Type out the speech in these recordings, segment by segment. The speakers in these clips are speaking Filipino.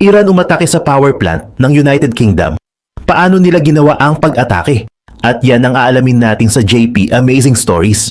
Iran umatake sa power plant ng United Kingdom. Paano nila ginawa ang pag-atake? At yan ang aalamin natin sa JP Amazing Stories.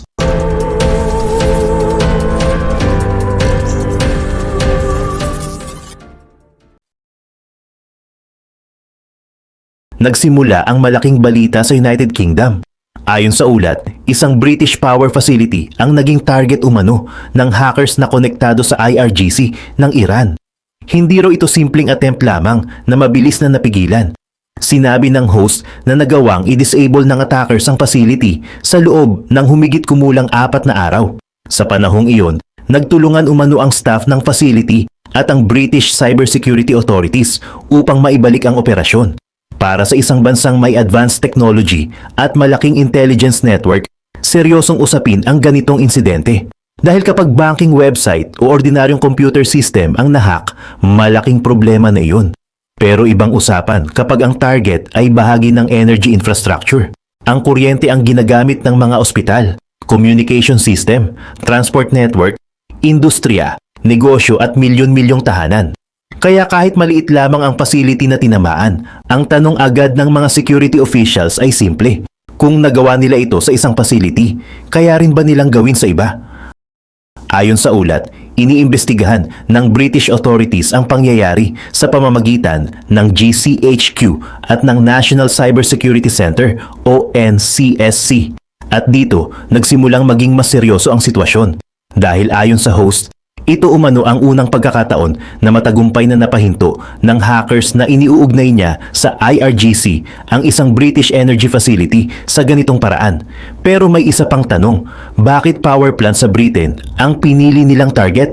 Nagsimula ang malaking balita sa United Kingdom. Ayon sa ulat, isang British power facility ang naging target umano ng hackers na konektado sa IRGC ng Iran. Hindi raw ito simpleng attempt lamang na mabilis na napigilan. Sinabi ng host na nagawang i-disable ng attackers ang facility sa loob ng humigit kumulang 4 na araw. Sa panahong iyon, nagtulungan umano ang staff ng facility at ang British Cybersecurity Authorities upang maibalik ang operasyon. Para sa isang bansang may advanced technology at malaking intelligence network, seryosong usapin ang ganitong insidente. Dahil kapag banking website o ordinaryong computer system ang nahack, malaking problema na iyon. Pero ibang usapan kapag ang target ay bahagi ng energy infrastructure. Ang kuryente ang ginagamit ng mga ospital, communication system, transport network, industriya, negosyo at milyon-milyong tahanan. Kaya kahit maliit lamang ang facility na tinamaan, ang tanong agad ng mga security officials ay simple. Kung nagawa nila ito sa isang facility, kaya rin ba nilang gawin sa iba? Ayon sa ulat, iniimbestigahan ng British authorities ang pangyayari sa pamamagitan ng GCHQ at ng National Cybersecurity Center o NCSC. At dito, nagsimulang maging mas seryoso ang sitwasyon. Dahil ayon sa host, ito umano ang unang pagkakataon na matagumpay na napahinto ng hackers na iniuugnay niya sa IRGC ang isang British energy facility sa ganitong paraan. Pero may isa pang tanong, bakit power plant sa Britain ang pinili nilang target?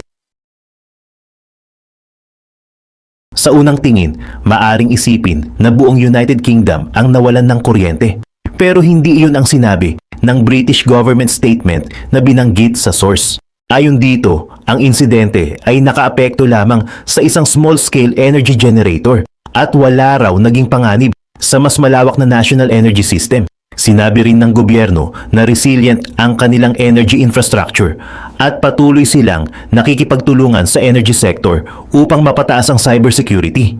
Sa unang tingin, maaring isipin na buong United Kingdom ang nawalan ng kuryente. Pero hindi iyon ang sinabi ng British government statement na binanggit sa source. Ayon dito, ang insidente ay nakaapekto lamang sa isang small-scale energy generator at wala raw naging panganib sa mas malawak na national energy system. Sinabi rin ng gobyerno na resilient ang kanilang energy infrastructure at patuloy silang nakikipagtulungan sa energy sector upang mapataas ang cybersecurity.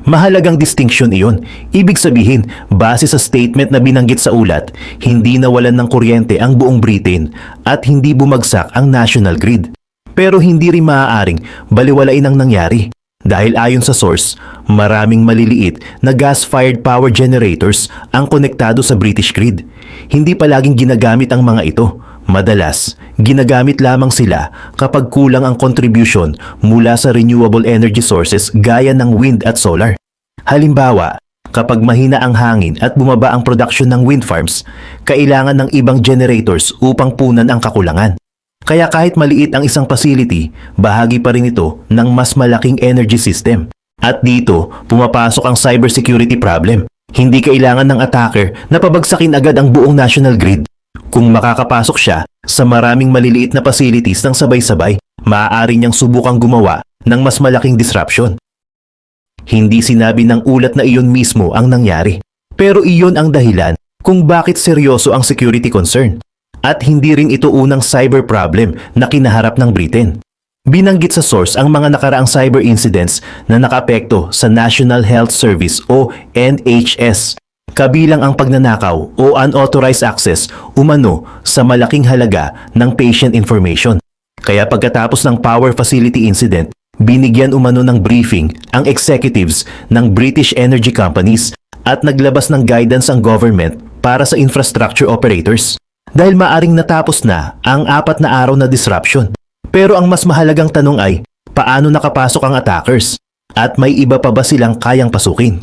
Mahalagang distinction iyon. Ibig sabihin, base sa statement na binanggit sa ulat, hindi nawalan ng kuryente ang buong Britain at hindi bumagsak ang national grid. Pero hindi rin maaaring baliwalain ang nangyari. Dahil ayon sa source, maraming maliliit na gas-fired power generators ang konektado sa British grid. Hindi palaging ginagamit ang mga ito. Madalas, ginagamit lamang sila kapag kulang ang contribution mula sa renewable energy sources gaya ng wind at solar. Halimbawa, kapag mahina ang hangin at bumaba ang production ng wind farms, kailangan ng ibang generators upang punan ang kakulangan. Kaya kahit maliit ang isang facility, bahagi pa rin ito ng mas malaking energy system. At dito, pumapasok ang cybersecurity problem. Hindi kailangan ng attacker na pabagsakin agad ang buong national grid. Kung makakapasok siya sa maraming maliliit na facilities ng sabay-sabay, maaari niyang subukang gumawa ng mas malaking disruption. Hindi sinabi ng ulat na iyon mismo ang nangyari. Pero iyon ang dahilan kung bakit seryoso ang security concern. At hindi rin ito unang cyber problem na kinaharap ng Britain. Binanggit sa source ang mga nakaraang cyber incidents na nakaapekto sa National Health Service o NHS. Kabilang ang pagnanakaw o unauthorized access umano sa malaking halaga ng patient information. Kaya pagkatapos ng power facility incident, binigyan umano ng briefing ang executives ng British energy companies at naglabas ng guidance ang government para sa infrastructure operators. Dahil maaring natapos na ang 4 na araw na disruption. Pero ang mas mahalagang tanong ay, paano nakapasok ang attackers? At may iba pa ba silang kayang pasukin?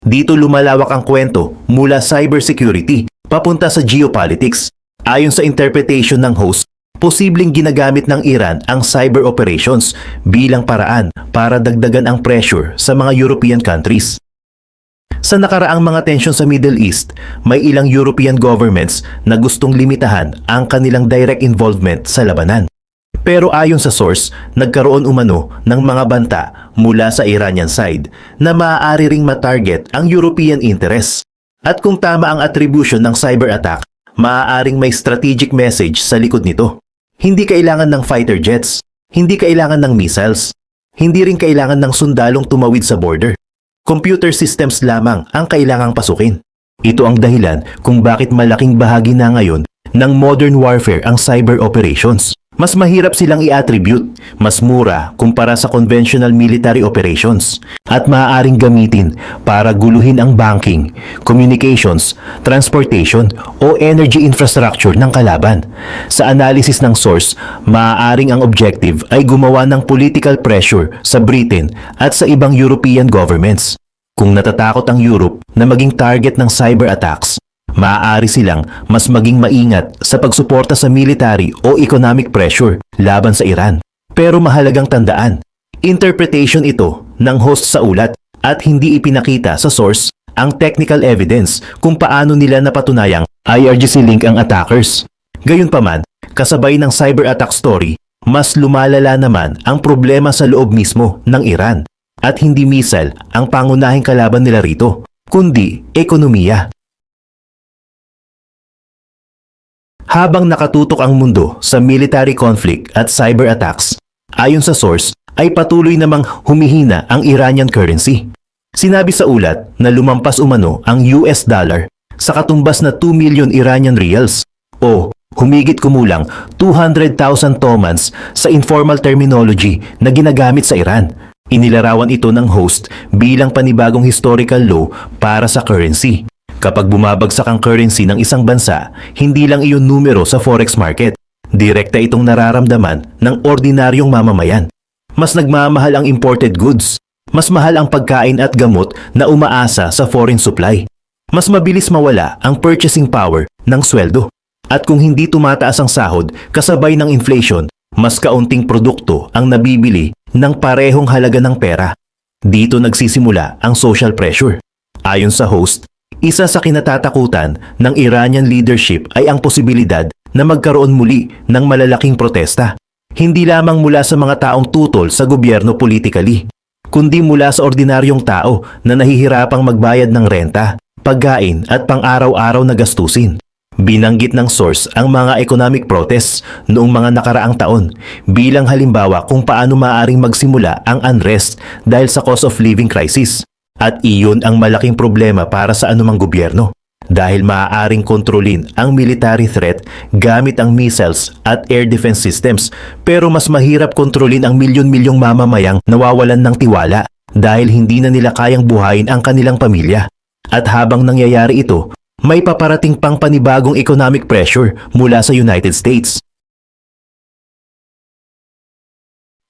Dito lumalawak ang kwento mula cybersecurity papunta sa geopolitics. Ayon sa interpretation ng host, posibleng ginagamit ng Iran ang cyber operations bilang paraan para dagdagan ang pressure sa mga European countries. Sa nakaraang mga tensyon sa Middle East, may ilang European governments na gustong limitahan ang kanilang direct involvement sa labanan. Pero ayon sa source, nagkaroon umano ng mga banta mula sa Iranian side na maaari ring matarget ang European interests. At kung tama ang attribution ng cyber attack, maaaring may strategic message sa likod nito. Hindi kailangan ng fighter jets. Hindi kailangan ng missiles. Hindi rin kailangan ng sundalong tumawid sa border. Computer systems lamang ang kailangang pasukin. Ito ang dahilan kung bakit malaking bahagi na ngayon ng modern warfare ang cyber operations. Mas mahirap silang i-attribute, mas mura kumpara sa conventional military operations, at maaaring gamitin para guluhin ang banking, communications, transportation o energy infrastructure ng kalaban. Sa analysis ng source, maaaring ang objective ay gumawa ng political pressure sa Britain at sa ibang European governments. Kung natatakot ang Europe na maging target ng cyber attacks, maaari silang mas maging maingat sa pagsuporta sa military o economic pressure laban sa Iran. Pero mahalagang tandaan, interpretation ito ng host sa ulat at hindi ipinakita sa source ang technical evidence kung paano nila napatunayang IRGC link ang attackers. Gayunpaman, kasabay ng cyber attack story, mas lumalala naman ang problema sa loob mismo ng Iran at hindi missile ang pangunahing kalaban nila rito, kundi ekonomiya. Habang nakatutok ang mundo sa military conflict at cyber attacks, ayon sa source ay patuloy namang humihina ang Iranian currency. Sinabi sa ulat na lumampas umano ang US dollar sa katumbas na 2 million Iranian rials o humigit kumulang 200,000 tomans sa informal terminology na ginagamit sa Iran. Inilarawan ito ng host bilang panibagong historical low para sa currency. Kapag bumabagsak ang currency ng isang bansa, hindi lang iyon numero sa forex market. Direkta itong nararamdaman ng ordinaryong mamamayan. Mas nagmamahal ang imported goods. Mas mahal ang pagkain at gamot na umaasa sa foreign supply. Mas mabilis mawala ang purchasing power ng sweldo. At kung hindi tumataas ang sahod kasabay ng inflation, mas kaunting produkto ang nabibili ng parehong halaga ng pera. Dito nagsisimula ang social pressure. Ayon sa host, isa sa kinatatakutan ng Iranian leadership ay ang posibilidad na magkaroon muli ng malalaking protesta. Hindi lamang mula sa mga taong tutol sa gobyerno politically, kundi mula sa ordinaryong tao na nahihirapang magbayad ng renta, pagkain at pang-araw-araw na gastusin. Binanggit ng source ang mga economic protests noong mga nakaraang taon bilang halimbawa kung paano maaaring magsimula ang unrest dahil sa cost of living crisis. At iyon ang malaking problema para sa anumang gobyerno dahil maaaring kontrolin ang military threat gamit ang missiles at air defense systems, pero mas mahirap kontrolin ang milyon-milyong mamamayang nawawalan ng tiwala dahil hindi na nila kayang buhayin ang kanilang pamilya. At habang nangyayari ito, may paparating pang panibagong economic pressure mula sa United States.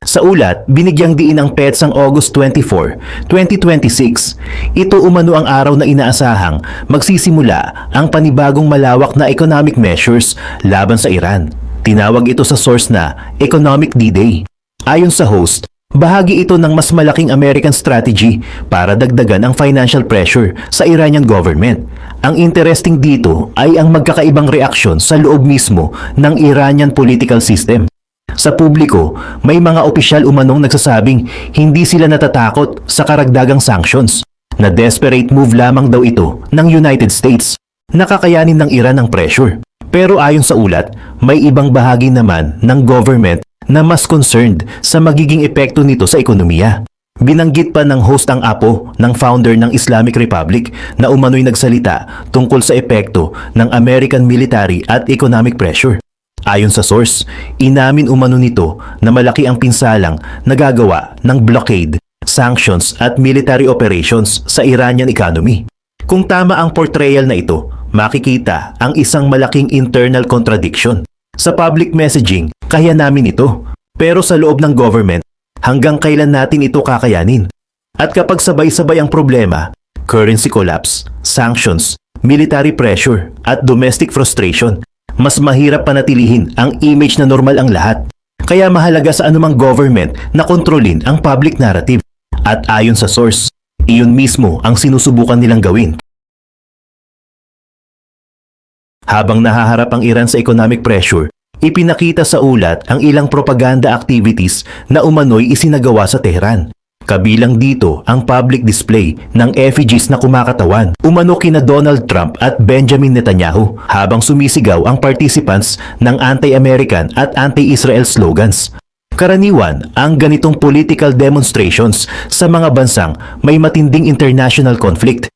Sa ulat, binigyang diin ng PEDS ang August 24, 2026. Ito umano ang araw na inaasahang magsisimula ang panibagong malawak na economic measures laban sa Iran. Tinawag ito sa source na Economic D-Day. Ayon sa host, bahagi ito ng mas malaking American strategy para dagdagan ang financial pressure sa Iranian government. Ang interesting dito ay ang magkakaibang reaksyon sa loob mismo ng Iranian political system. Sa publiko, may mga opisyal umanong nagsasabing hindi sila natatakot sa karagdagang sanctions, na desperate move lamang daw ito ng United States. Nakakayanin ng Iran ang pressure. Pero ayon sa ulat, may ibang bahagi naman ng government na mas concerned sa magiging epekto nito sa ekonomiya. Binanggit pa ng host ang apo ng founder ng Islamic Republic na umano'y nagsalita tungkol sa epekto ng American military at economic pressure. Ayon sa source, inamin umano nito na malaki ang pinsalang nagagawa ng blockade, sanctions at military operations sa Iranian economy. Kung tama ang portrayal na ito, makikita ang isang malaking internal contradiction. Sa public messaging, kaya namin ito. Pero sa loob ng government, hanggang kailan natin ito kakayanin? At kapag sabay-sabay ang problema, currency collapse, sanctions, military pressure at domestic frustration, mas mahirap panatilihin ang image na normal ang lahat. Kaya mahalaga sa anumang government na kontrolin ang public narrative. At ayon sa source, iyon mismo ang sinusubukan nilang gawin. Habang nahaharap ang Iran sa economic pressure, ipinakita sa ulat ang ilang propaganda activities na umano'y isinagawa sa Tehran. Kabilang dito ang public display ng effigies na kumakatawan umano kina Donald Trump at Benjamin Netanyahu habang sumisigaw ang participants ng anti-American at anti-Israel slogans. Karaniwan ang ganitong political demonstrations sa mga bansang may matinding international conflict.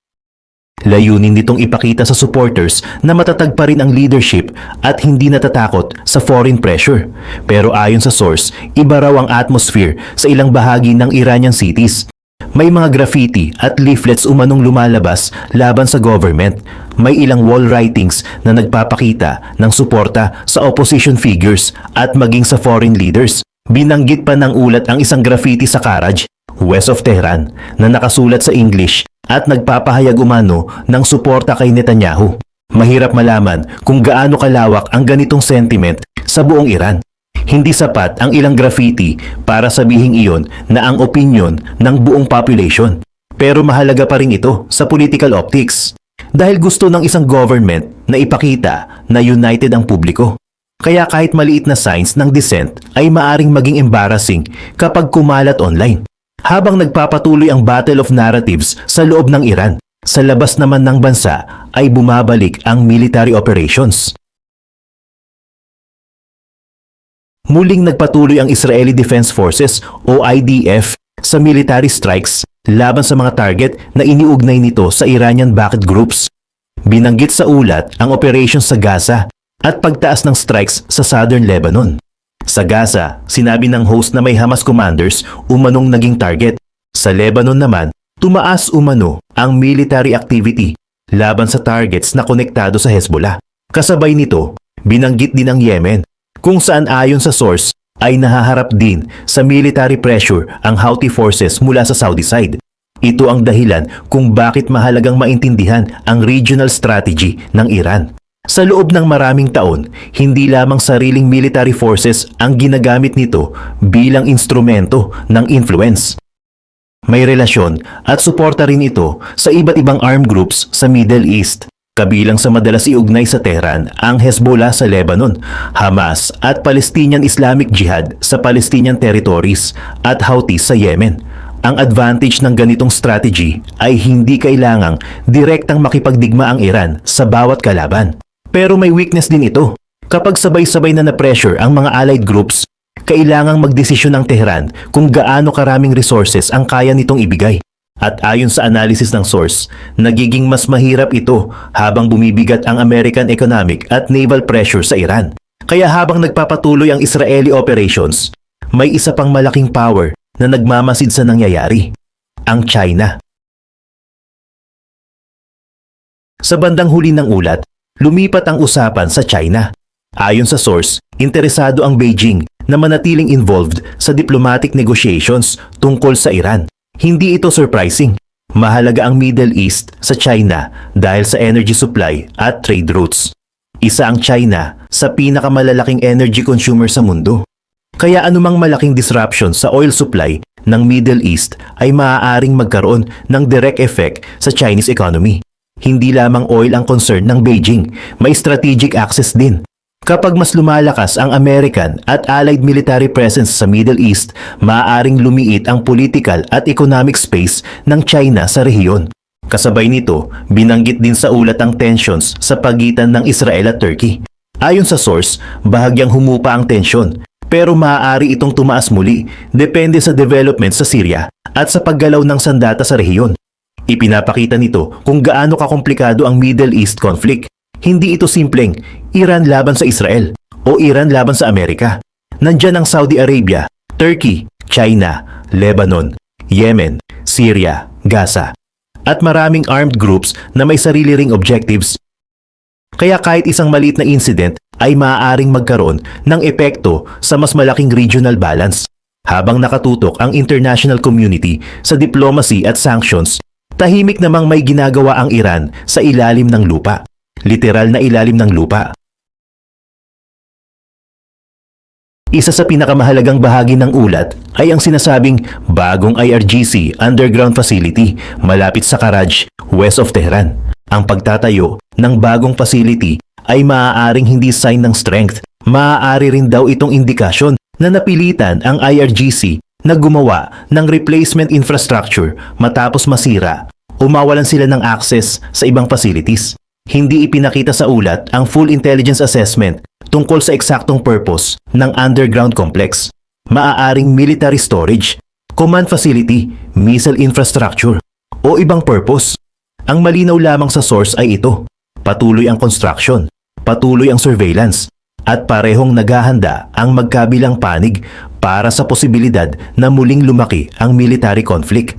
Layunin nitong ipakita sa supporters na matatag pa rin ang leadership at hindi natatakot sa foreign pressure. Pero ayon sa source, iba raw ang atmosphere sa ilang bahagi ng Iranian cities. May mga graffiti at leaflets umanong lumalabas laban sa government. May ilang wall writings na nagpapakita ng suporta sa opposition figures at maging sa foreign leaders. Binanggit pa ng ulat ang isang graffiti sa Karaj, west of Tehran, na nakasulat sa English at nagpapahayag umano ng suporta kay Netanyahu. Mahirap malaman kung gaano kalawak ang ganitong sentiment sa buong Iran. Hindi sapat ang ilang graffiti para sabihing iyon na ang opinion ng buong population. Pero mahalaga pa rin ito sa political optics. Dahil gusto ng isang government na ipakita na united ang publiko. Kaya kahit maliit na signs ng dissent ay maaring maging embarrassing kapag kumalat online. Habang nagpapatuloy ang battle of narratives sa loob ng Iran, sa labas naman ng bansa ay bumabalik ang military operations. Muling nagpatuloy ang Israeli Defense Forces o IDF sa military strikes laban sa mga target na iniugnay nito sa Iranian-backed groups. Binanggit sa ulat ang operations sa Gaza at pagtaas ng strikes sa southern Lebanon. Sa Gaza, sinabi ng host na may Hamas commanders umanong naging target. Sa Lebanon naman, tumaas umano ang military activity laban sa targets na konektado sa Hezbollah. Kasabay nito, binanggit din ang Yemen, kung saan ayon sa source ay nahaharap din sa military pressure ang Houthi forces mula sa Saudi side. Ito ang dahilan kung bakit mahalagang maintindihan ang regional strategy ng Iran. Sa loob ng maraming taon, hindi lamang sariling military forces ang ginagamit nito bilang instrumento ng influence. May relasyon at suporta rin ito sa iba't ibang armed groups sa Middle East, kabilang sa madalas iugnay sa Tehran ang Hezbollah sa Lebanon, Hamas at Palestinian Islamic Jihad sa Palestinian territories at Houthi sa Yemen. Ang advantage ng ganitong strategy ay hindi kailangang direktang makipagdigma ang Iran sa bawat kalaban. Pero may weakness din ito. Kapag sabay-sabay na na-pressure ang mga allied groups, kailangang magdesisyon ng Tehran kung gaano karaming resources ang kaya nitong ibigay. At ayon sa analysis ng source, nagiging mas mahirap ito habang bumibigat ang American economic at naval pressure sa Iran. Kaya habang nagpapatuloy ang Israeli operations, may isa pang malaking power na nagmamasid sa nangyayari, ang China. Sa bandang huli ng ulat, lumipat ang usapan sa China. Ayon sa source, interesado ang Beijing na manatiling involved sa diplomatic negotiations tungkol sa Iran. Hindi ito surprising. Mahalaga ang Middle East sa China dahil sa energy supply at trade routes. Isa ang China sa pinakamalalaking energy consumer sa mundo. Kaya anumang malaking disruption sa oil supply ng Middle East ay maaaring magkaroon ng direct effect sa Chinese economy. Hindi lamang oil ang concern ng Beijing, may strategic access din. Kapag mas lumalakas ang American at allied military presence sa Middle East, maaaring lumiit ang political at economic space ng China sa rehiyon. Kasabay nito, binanggit din sa ulat ang tensions sa pagitan ng Israel at Turkey. Ayon sa source, bahagyang humupa ang tensyon, pero maaari itong tumaas muli depende sa development sa Syria at sa paggalaw ng sandata sa rehiyon. Ipinapakita nito kung gaano kakomplikado ang Middle East conflict. Hindi ito simpleng Iran laban sa Israel o Iran laban sa Amerika. Nandyan ang Saudi Arabia, Turkey, China, Lebanon, Yemen, Syria, Gaza, at maraming armed groups na may sarili ring objectives. Kaya kahit isang maliit na incident ay maaaring magkaroon ng epekto sa mas malaking regional balance. Habang nakatutok ang international community sa diplomacy at sanctions, tahimik namang may ginagawa ang Iran sa ilalim ng lupa. Literal na ilalim ng lupa. Isa sa pinakamahalagang bahagi ng ulat ay ang sinasabing bagong IRGC underground facility malapit sa Karaj, west of Tehran. Ang pagtatayo ng bagong facility ay maaaring hindi sign ng strength. Maaari rin daw itong indikasyon na napilitan ang IRGC na gumawa ng replacement infrastructure matapos masira o mawalan sila ng access sa ibang facilities. Hindi ipinakita sa ulat ang full intelligence assessment tungkol sa eksaktong purpose ng underground complex. maaaring military storage, command facility, missile infrastructure, o ibang purpose. Ang malinaw lamang sa source ay ito. Patuloy ang construction, patuloy ang surveillance, at parehong naghahanda ang magkabilang panig para sa posibilidad na muling lumaki ang military conflict.